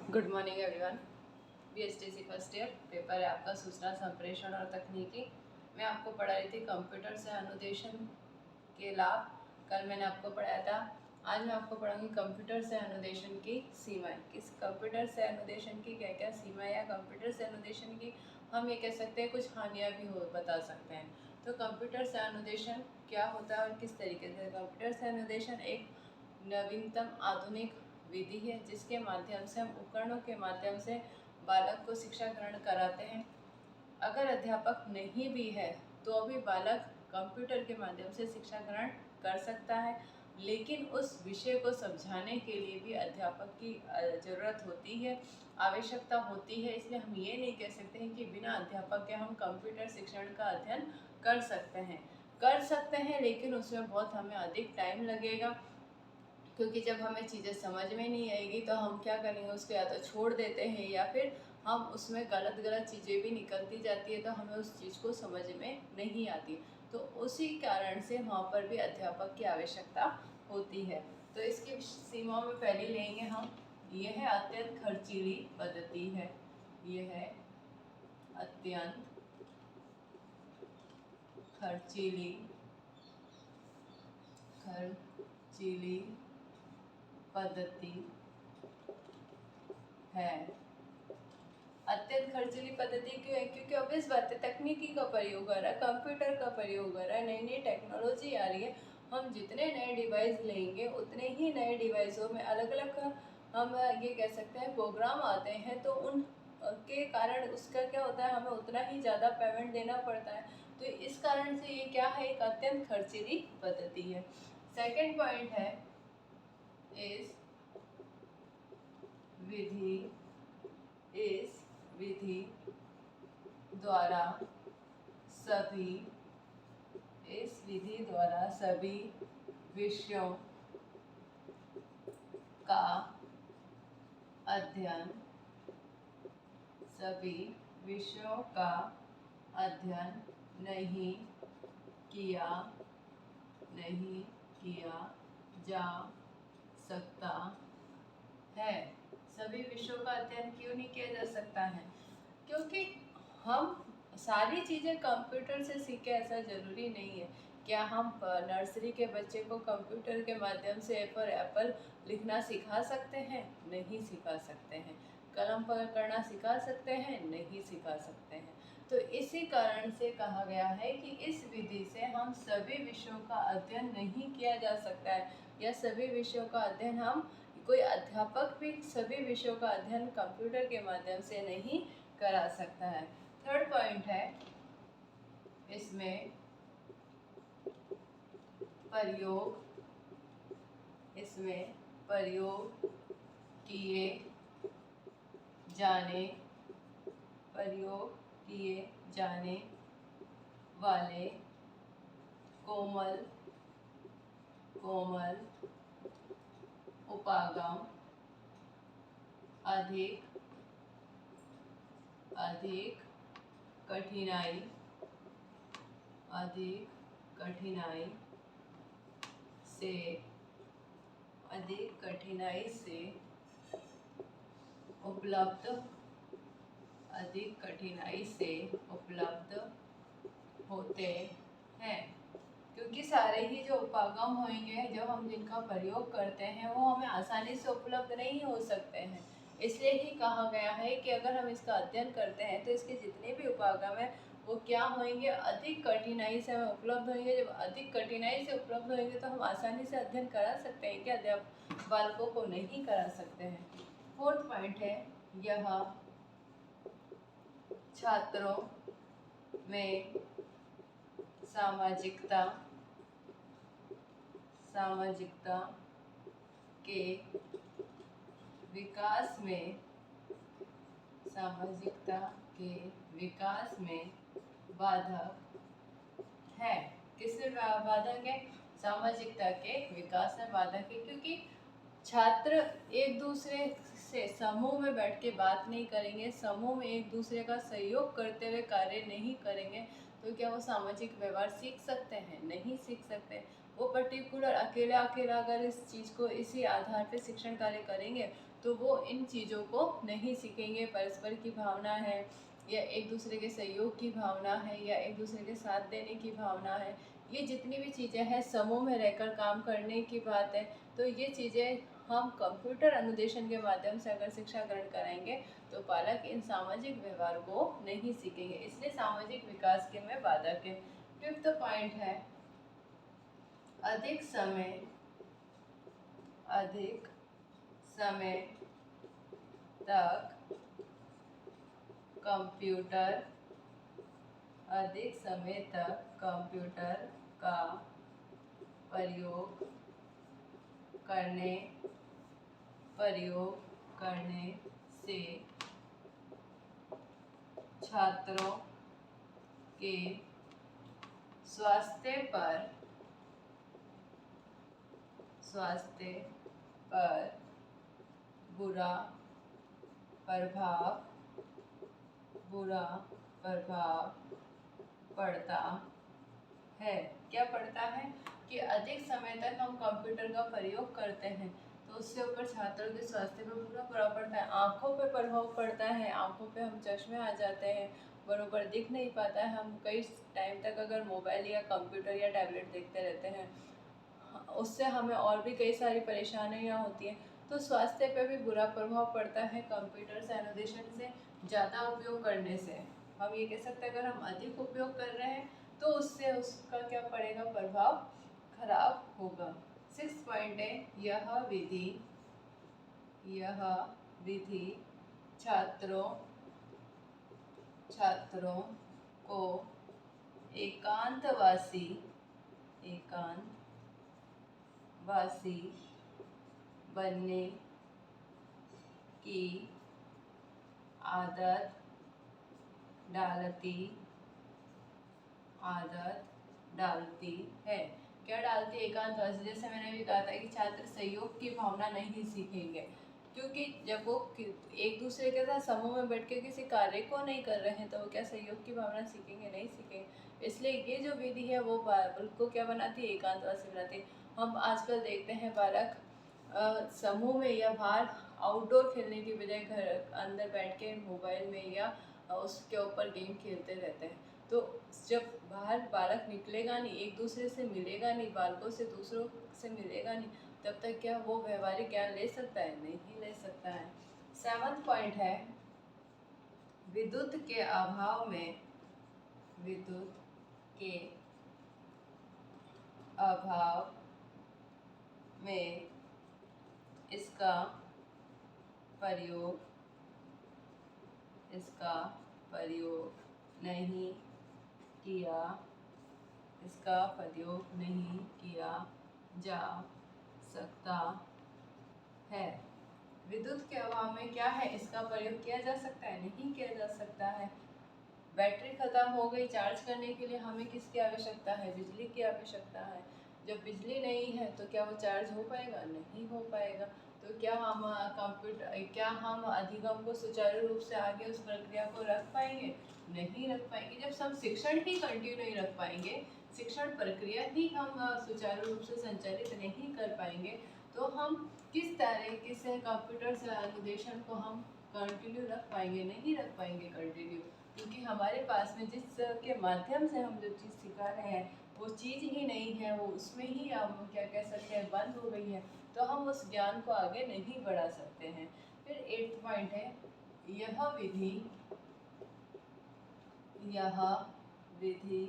Good morning everyone. BSTC first year paper है आपका सूचना संप्रेषण और तकनीकी। मैं आपको पढ़ा रही थी कंप्यूटर से अनुदेशन के लाभ। कल मैंने आपको पढ़ाया था। आज मैं आपको पढ़ाऊंगी कंप्यूटर से अनुदेशन की सीमाएं। किस कंप्यूटर से अनुदेशन की क्या क्या सीमाएं या कंप्यूटर से अनुदेशन की हम ये कह सकते हैं कुछ हानियाँ भी हो बता सकते हैं। तो कंप्यूटर से अनुदेशन क्या होता है और किस तरीके से? कंप्यूटर से अनुदेशन एक नवीनतम आधुनिक विधि है जिसके माध्यम से हम उपकरणों के माध्यम से बालक को शिक्षा ग्रहण कराते हैं। अगर अध्यापक नहीं भी है तो भी बालक कंप्यूटर के माध्यम से शिक्षा ग्रहण कर सकता है, लेकिन उस विषय को समझाने के लिए भी अध्यापक की ज़रूरत होती है, आवश्यकता होती है। इसलिए हम ये नहीं कह सकते हैं कि बिना अध्यापक के हम कंप्यूटर शिक्षण का अध्ययन कर सकते हैं, लेकिन उसमें बहुत हमें अधिक टाइम लगेगा, क्योंकि जब हमें चीज़ें समझ में नहीं आएगी तो हम क्या करेंगे, उसको या तो छोड़ देते हैं या फिर हम उसमें गलत चीज़ें भी निकलती जाती है तो हमें उस चीज़ को समझ में नहीं आती। तो उसी कारण से वहाँ पर भी अध्यापक की आवश्यकता होती है। तो इसकी सीमाओं में पहले लेंगे हम, यह अत्यंत खर्चीली पद्धति है। यह अत्यंत खर्चीली पद्धति है। अत्यंत खर्चीली पद्धति क्यों है? क्योंकि ऑब्वियस बात है, तकनीकी का प्रयोग हो रहा है, कंप्यूटर का प्रयोग हो रहा है, नई नई टेक्नोलॉजी आ रही है। हम जितने नए डिवाइस लेंगे उतने ही नए डिवाइसों में अलग अलग हम ये कह सकते हैं प्रोग्राम आते हैं, तो उन के कारण उसका क्या होता है, हमें उतना ही ज़्यादा पेमेंट देना पड़ता है। तो इस कारण से ये क्या है, एक अत्यंत खर्चीली पद्धति है। सेकेंड पॉइंट है, इस विधि द्वारा सभी विषयों का अध्ययन नहीं किया जा सकता है। सभी विषयों का अध्ययन क्यों नहीं किया जा सकता है? क्योंकि हम सारी चीज़ें कंप्यूटर से सीखे ऐसा ज़रूरी नहीं है। क्या हम नर्सरी के बच्चे को कंप्यूटर के माध्यम से ए फॉर एप्पल लिखना सिखा सकते हैं? नहीं सिखा सकते हैं। कलम पकड़ना सिखा सकते हैं? नहीं सिखा सकते हैं। तो इसी कारण से कहा गया है कि इस विधि से हम सभी विषयों का अध्ययन नहीं किया जा सकता है, या सभी विषयों का अध्ययन हम कोई अध्यापक भी सभी विषयों का अध्ययन कंप्यूटर के माध्यम से नहीं करा सकता है। थर्ड पॉइंट है, इसमें प्रयोग किए जाने वाले कोमल उपागम अधिक कठिनाई से उपलब्ध होते हैं। क्योंकि सारे ही जो उपागम होंगे, जो हम जिनका प्रयोग करते हैं, वो हमें आसानी से उपलब्ध नहीं हो सकते हैं। इसलिए ही कहा गया है कि अगर हम इसका अध्ययन करते हैं तो इसके जितने भी उपागम हैं वो क्या होंगे, अधिक कठिनाई से हमें उपलब्ध होंगे। जब अधिक कठिनाई से उपलब्ध होंगे तो हम आसानी से अध्ययन करा सकते हैं, क्या अध्यापक बालकों को नहीं करा सकते हैं। फोर्थ पॉइंट है, यह छात्रों में सामाजिकता के विकास में बाधक है। किसमें बाधक है? सामाजिकता के विकास में बाधक है, क्योंकि छात्र एक दूसरे से समूह में बैठ के बात नहीं करेंगे, समूह में एक दूसरे का सहयोग करते हुए कार्य नहीं करेंगे, तो क्या वो सामाजिक व्यवहार सीख सकते हैं? नहीं सीख सकते। वो पर्टिकुलर अकेला अगर इस चीज़ को इसी आधार पे शिक्षण कार्य करेंगे तो वो इन चीज़ों को नहीं सीखेंगे। परस्पर की भावना है, या एक दूसरे के सहयोग की भावना है, या एक दूसरे के साथ देने की भावना है, ये जितनी भी चीज़ें हैं, समूह में रहकर काम करने की बात है, तो ये चीज़ें हम कंप्यूटर अनुदेशन के माध्यम से अगर शिक्षा ग्रहण कराएंगे तो बालक इन सामाजिक व्यवहार को नहीं सीखेंगे। इसलिए सामाजिक विकास के में बाधक है। फिफ्थ पॉइंट है अधिक समय तक कंप्यूटर अधिक समय तक कंप्यूटर का प्रयोग करने से छात्रों के स्वास्थ्य पर बुरा प्रभाव पड़ता है। क्या पड़ता है कि अधिक समय तक हम कंप्यूटर का प्रयोग करते हैं तो उससे ऊपर छात्रों के स्वास्थ्य पर बुरा प्रभाव पड़ता है। आँखों पे प्रभाव पड़ता है, आँखों पे हम चश्मे आ जाते हैं, बरोबर दिख नहीं पाता है। हम कई टाइम तक अगर मोबाइल या कंप्यूटर या टैबलेट देखते रहते हैं, उससे हमें और भी कई सारी परेशानियाँ होती हैं। तो स्वास्थ्य पे भी बुरा प्रभाव पड़ता है कंप्यूटर से अनुदेशन से ज़्यादा उपयोग करने से। हम ये कह सकते हैं अगर हम अधिक उपयोग कर रहे हैं तो उससे उसका क्या पड़ेगा, प्रभाव खराब होगा। सिक्स पॉइंट है यह विधि छात्रों को एकांतवासी बनने की आदत डालती है। क्या डालती है? एकांतवासी। जैसे मैंने भी कहा था कि छात्र सहयोग की भावना नहीं सीखेंगे, क्योंकि जब वो एक दूसरे के साथ समूह में बैठ के किसी कार्य को नहीं कर रहे हैं तो वो क्या सहयोग की भावना सीखेंगे? नहीं सीखेंगे। इसलिए ये जो विधि है वो बालक को क्या बनाती है? एकांतवासी बनाती है। हम आजकल देखते हैं बालक समूह में या बाहर आउटडोर खेलने की बजाय घर अंदर बैठ के मोबाइल में या उसके ऊपर गेम खेलते रहते हैं। तो जब बाहर बालक निकलेगा नहीं, एक दूसरे से मिलेगा नहीं, बालकों से दूसरों से मिलेगा नहीं, तब तक क्या वो व्यवहारिक ज्ञान ले सकता है? नहीं ले सकता है। सेवंथ पॉइंट है विद्युत के अभाव में इसका प्रयोग नहीं किया जा सकता है। विद्युत के अभाव में क्या है? इसका प्रयोग किया जा सकता है? नहीं किया जा सकता है। बैटरी खत्म हो गई, चार्ज करने के लिए हमें किसकी आवश्यकता है? बिजली की आवश्यकता है। जब बिजली नहीं है तो क्या वो चार्ज हो पाएगा? नहीं हो पाएगा। तो क्या हम अधिगम को सुचारू रूप से आगे उस प्रक्रिया को रख पाएंगे? नहीं रख पाएंगे। जब हम शिक्षण ही कंटिन्यू नहीं रख पाएंगे, शिक्षण प्रक्रिया ही हम सुचारू रूप से संचालित नहीं कर पाएंगे, तो हम किस तरीके से कंप्यूटर से अनुदेशन को हम कंटिन्यू रख पाएंगे? नहीं रख पाएंगे कंटिन्यू, क्योंकि हमारे पास में जिस के माध्यम से हम जो चीज़ सिखा रहे हैं वो चीज़ ही नहीं है, वो उसमें ही हम क्या कह सकते हैं बंद हो गई है, तो हम उस ज्ञान को आगे नहीं बढ़ा सकते हैं। फिर 8th पॉइंट है यह विधि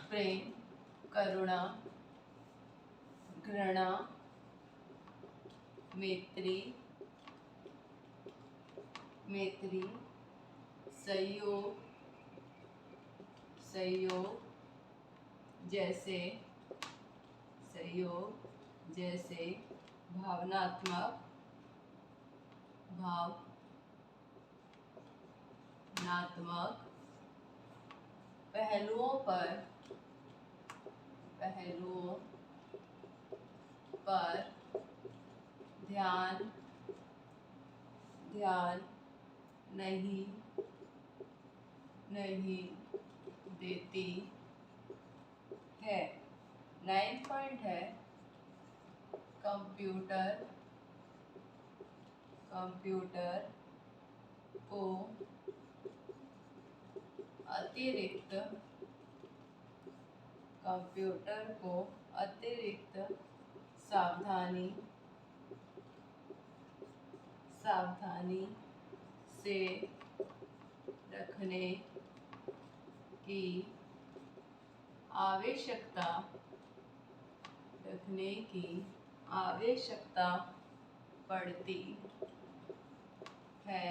प्रेम करुणा घृणा मैत्री सहयोग जैसे भावनात्मक पहलुओं पर ध्यान नहीं देती है। 9th पॉइंट है कंप्यूटर कंप्यूटर को अतिरिक्त सावधानी से रखने की आवश्यकता पड़ती है,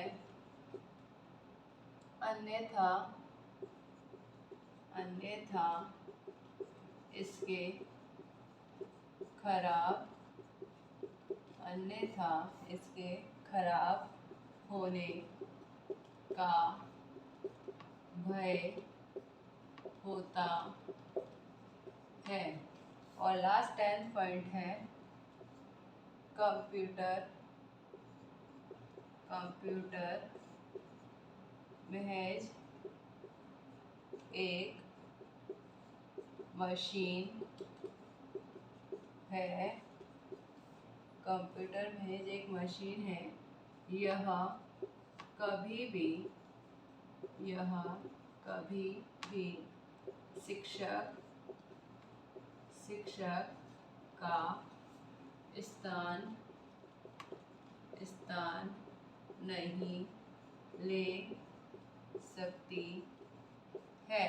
अन्यथा इसके खराब होने का भय होता है। और लास्ट 10th पॉइंट है कंप्यूटर महज एक मशीन है। कंप्यूटर महज एक मशीन है। यह कभी भी शिक्षक का स्थान नहीं ले सकती है।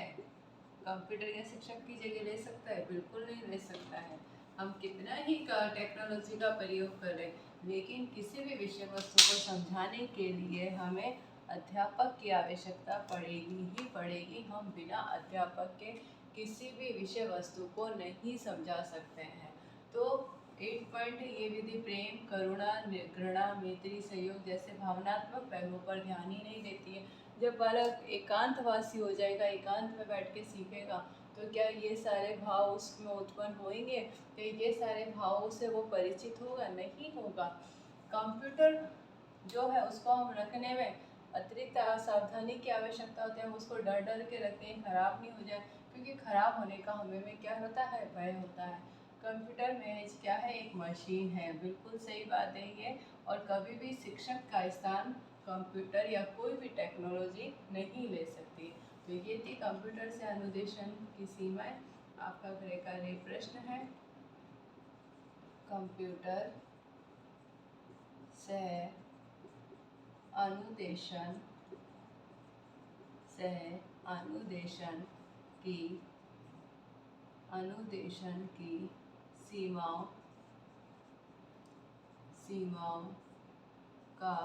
कंप्यूटर क्या शिक्षक की जगह ले सकता है? बिल्कुल नहीं ले सकता है। हम कितना ही टेक्नोलॉजी का प्रयोग करें, लेकिन किसी भी विषय वस्तु को समझाने के लिए हमें अध्यापक की आवश्यकता पड़ेगी ही पड़ेगी। हम बिना अध्यापक के किसी भी विषय वस्तु को नहीं समझा सकते हैं। तो 8 पॉइंट ये विधि प्रेम, करुणा, घृणा, मैत्री, सहयोग जैसे भावनात्मक पहलुओं पर ध्यान ही नहीं देती है। जब बालक एकांतवासी हो जाएगा, एकांत में बैठ के सीखेगा, तो क्या ये सारे भाव उसमें उत्पन्न होंगे? तो ये सारे भावों से वो परिचित होगा? नहीं होगा। कंप्यूटर जो है उसको हम रखने में अतिरिक्त सावधानी की आवश्यकता होती है। हम उसको डर डर के रखते हैं खराब नहीं हो जाए, क्योंकि खराब होने का हमें में क्या होता है? भय होता है। कंप्यूटर में क्या है? एक मशीन है। बिल्कुल सही बात है ये। और कभी भी शिक्षक का स्थान कंप्यूटर या कोई भी टेक्नोलॉजी नहीं ले सकती। तो ये थी कंप्यूटर से अनुदेशन की सीमाएं। आपका गृह कार्य प्रश्न है, कंप्यूटर से अनुदेशन की सीमाओं का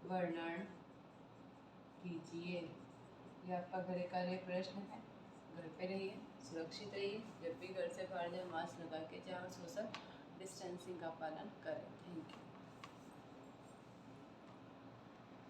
वर्णन कीजिए। यह आपका घर कार्य प्रश्न है। घर पे रहिए, सुरक्षित रहिए। जब भी घर से बाहर जाए मास्क लगा के जाए और सोशल डिस्टेंसिंग का पालन करें। Thank you.